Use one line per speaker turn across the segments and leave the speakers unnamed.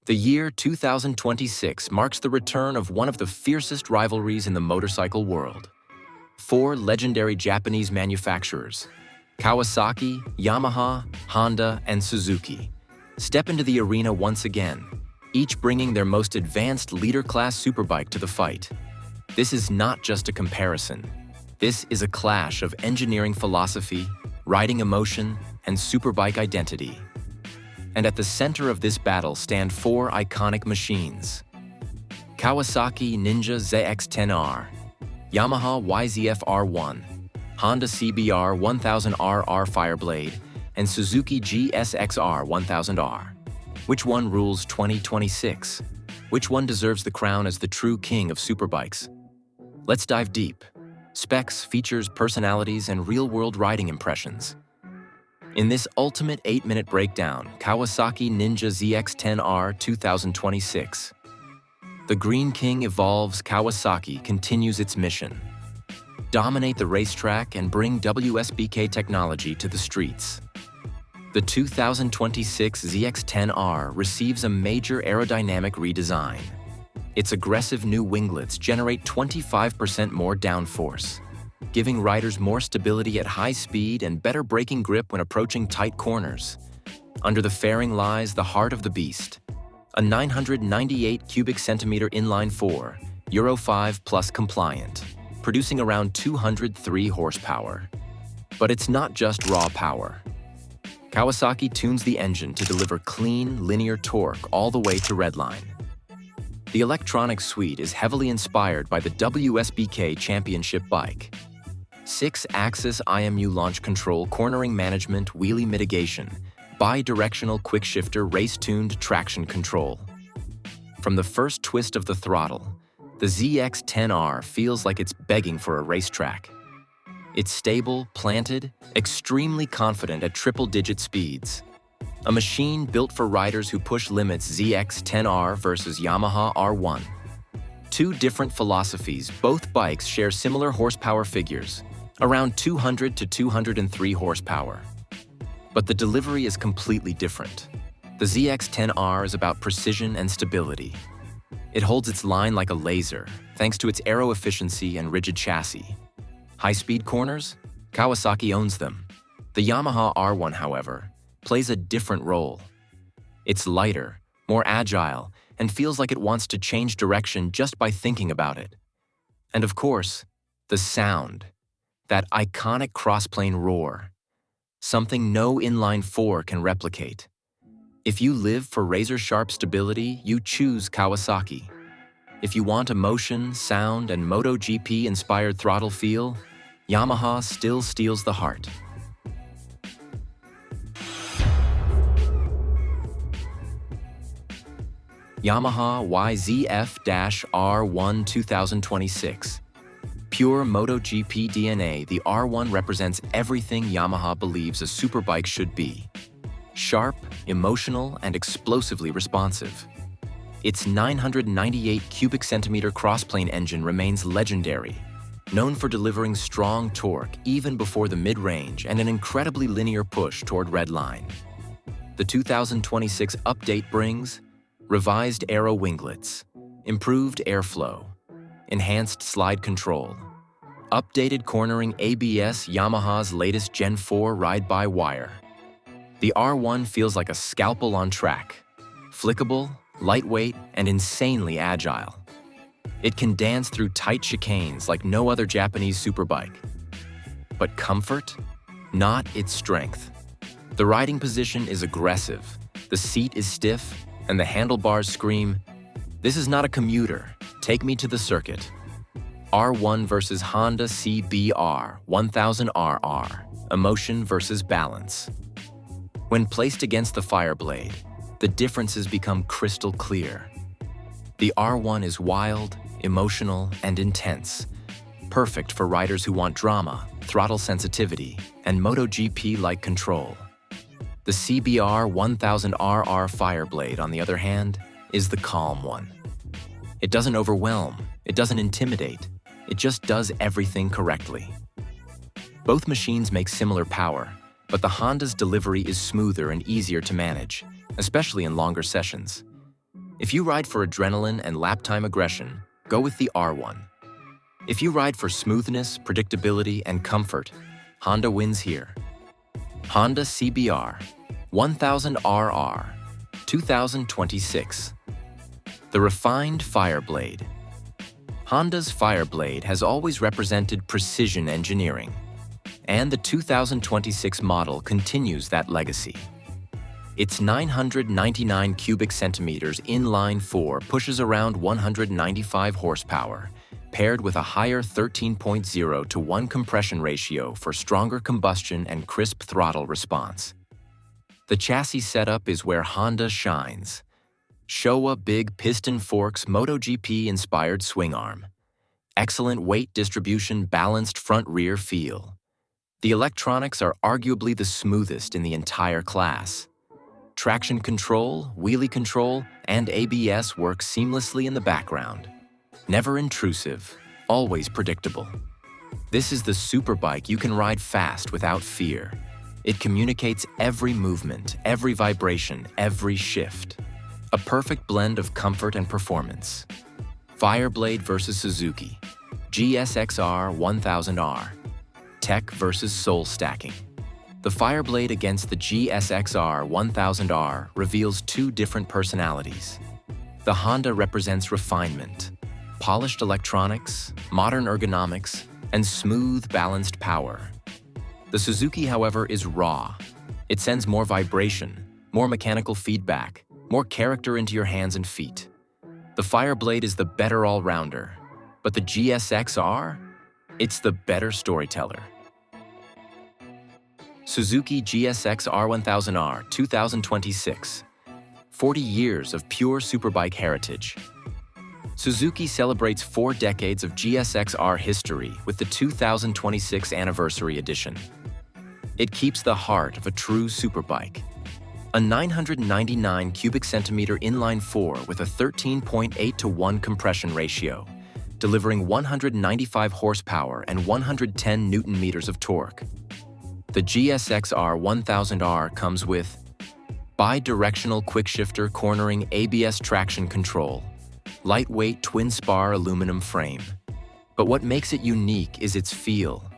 The year 2026 marks the return of one of the fiercest rivalries in the motorcycle world. Four legendary Japanese manufacturers, Kawasaki, Yamaha, Honda, and Suzuki, step into the arena once again, each bringing their most advanced leader-class superbike to the fight. This is not just a comparison. This is a clash of engineering philosophy, riding emotion, and superbike identity. And at the center of this battle stand four iconic machines: Kawasaki Ninja ZX-10R, Yamaha YZF-R1, Honda CBR1000RR Fireblade, and Suzuki GSXR1000R. Which one rules 2026? Which one deserves the crown as the true king of superbikes? Let's dive deep. Specs, features, personalities, and real-world riding impressions. In this ultimate 8-minute breakdown, Kawasaki Ninja ZX-10R 2026. The Green King evolves. Kawasaki continues its mission. Dominate the racetrack and bring WSBK technology to the streets. The 2026 ZX-10R receives a major aerodynamic redesign. Its aggressive new winglets generate 25% more downforce, giving riders more stability at high speed and better braking grip when approaching tight corners. Under the fairing lies the heart of the beast, a 998 cubic centimeter inline-4, Euro 5 plus compliant, producing around 203 horsepower. But it's not just raw power. Kawasaki tunes the engine to deliver clean, linear torque all the way to redline. The electronic suite is heavily inspired by the WSBK Championship bike. 6-axis IMU launch control, cornering management, wheelie mitigation, bi-directional quick-shifter, race-tuned traction control. From the first twist of the throttle, the ZX-10R feels like it's begging for a racetrack. It's stable, planted, extremely confident at triple-digit speeds. A machine built for riders who push limits. ZX-10R versus Yamaha R1. Two different philosophies. Both bikes share similar horsepower figures, around 200 to 203 horsepower. But the delivery is completely different. The ZX-10R is about precision and stability. It holds its line like a laser, thanks to its aero efficiency and rigid chassis. High-speed corners? Kawasaki owns them. The Yamaha R1, however, plays a different role. It's lighter, more agile, and feels like it wants to change direction just by thinking about it. And of course, the sound. That iconic crossplane roar. Something no inline-4 can replicate. If you live for razor-sharp stability, you choose Kawasaki. If you want emotion, sound, and MotoGP-inspired throttle feel, Yamaha still steals the heart. Yamaha YZF-R1 2026. Pure MotoGP DNA, the R1 represents everything Yamaha believes a superbike should be. Sharp, emotional, and explosively responsive. Its 998 cubic centimeter crossplane engine remains legendary, known for delivering strong torque even before the mid-range and an incredibly linear push toward redline. The 2026 update brings revised aero winglets, improved airflow, enhanced slide control, updated cornering ABS, Yamaha's latest Gen 4 ride-by-wire. The R1 feels like a scalpel on track, flickable, lightweight, and insanely agile. It can dance through tight chicanes like no other Japanese superbike. But comfort? Not its strength. The riding position is aggressive, the seat is stiff, and the handlebars scream, "This is not a commuter, take me to the circuit." R1 versus Honda CBR1000RR, emotion versus balance. When placed against the Fireblade, the differences become crystal clear. The R1 is wild, emotional, and intense, perfect for riders who want drama, throttle sensitivity, and MotoGP-like control. The CBR1000RR Fireblade, on the other hand, is the calm one. It doesn't overwhelm, it doesn't intimidate, it just does everything correctly. Both machines make similar power, but the Honda's delivery is smoother and easier to manage, especially in longer sessions. If you ride for adrenaline and lap-time aggression, go with the R1. If you ride for smoothness, predictability, and comfort, Honda wins here. Honda CBR 1000RR 2026. The refined Fireblade. Honda's Fireblade has always represented precision engineering, and the 2026 model continues that legacy. Its 999 cubic centimeters inline-4 pushes around 195 horsepower, paired with a higher 13.0 to 1 compression ratio for stronger combustion and crisp throttle response. The chassis setup is where Honda shines. Showa big piston forks MotoGP-inspired swing arm. Excellent weight distribution, balanced front-rear feel. The electronics are arguably the smoothest in the entire class. Traction control, wheelie control, and ABS work seamlessly in the background. Never intrusive, always predictable. This is the Superbike you can ride fast without fear. It communicates every movement, every vibration, every shift. A perfect blend of comfort and performance. Fireblade versus Suzuki GSXR1000R. Tech versus soul stacking. The Fireblade against the GSXR1000R reveals two different personalities. The Honda represents refinement, polished electronics, modern ergonomics, and smooth, balanced power. The Suzuki, however, is raw. It sends more vibration, more mechanical feedback, more character into your hands and feet. The Fireblade is the better all-rounder, but the GSXR? It's the better storyteller. Suzuki GSXR1000R 2026. 40 years of pure Superbike heritage. Suzuki celebrates 4 decades of GSXR history with the 2026 anniversary edition. It keeps the heart of a true Superbike. A 999 cubic centimeter inline-4 with a 13.8 to 1 compression ratio, delivering 195 horsepower and 110 Newton-meters of torque. The GSXR1000R comes with bi-directional quick-shifter cornering ABS traction control, lightweight twin-spar aluminum frame. But what makes it unique is its feel.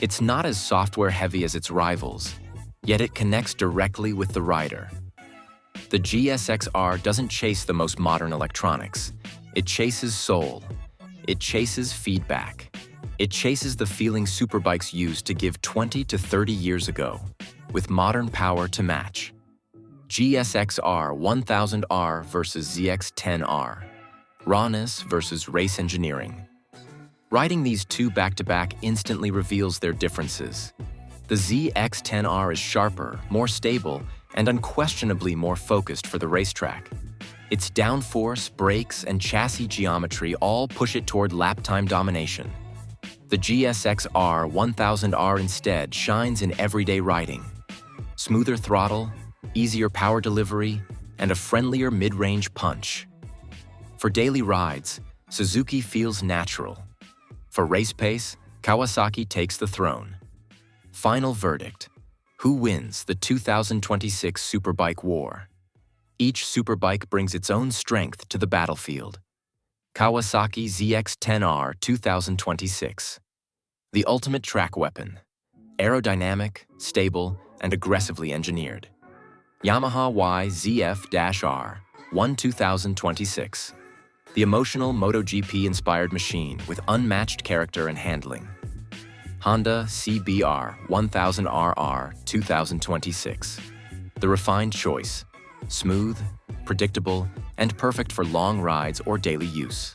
It's not as software-heavy as its rivals, yet it connects directly with the rider. The GSXR doesn't chase the most modern electronics. It chases soul. It chases feedback. It chases the feeling Superbikes used to give 20 to 30 years ago, with modern power to match. GSXR1000R versus ZX-10R. Rawness versus race engineering. Riding these two back-to-back instantly reveals their differences. The ZX-10R is sharper, more stable, and unquestionably more focused for the racetrack. Its downforce, brakes, and chassis geometry all push it toward lap-time domination. The GSXR1000R instead shines in everyday riding. Smoother throttle, easier power delivery, and a friendlier mid-range punch. For daily rides, Suzuki feels natural. For race pace, Kawasaki takes the throne. Final verdict: who wins the 2026 Superbike war? Each Superbike brings its own strength to the battlefield. Kawasaki ZX-10R 2026. The ultimate track weapon. Aerodynamic, stable, and aggressively engineered. Yamaha YZF-R1 2026. The emotional MotoGP-inspired machine with unmatched character and handling. Honda CBR1000RR 2026. The refined choice. Smooth, predictable, and perfect for long rides or daily use.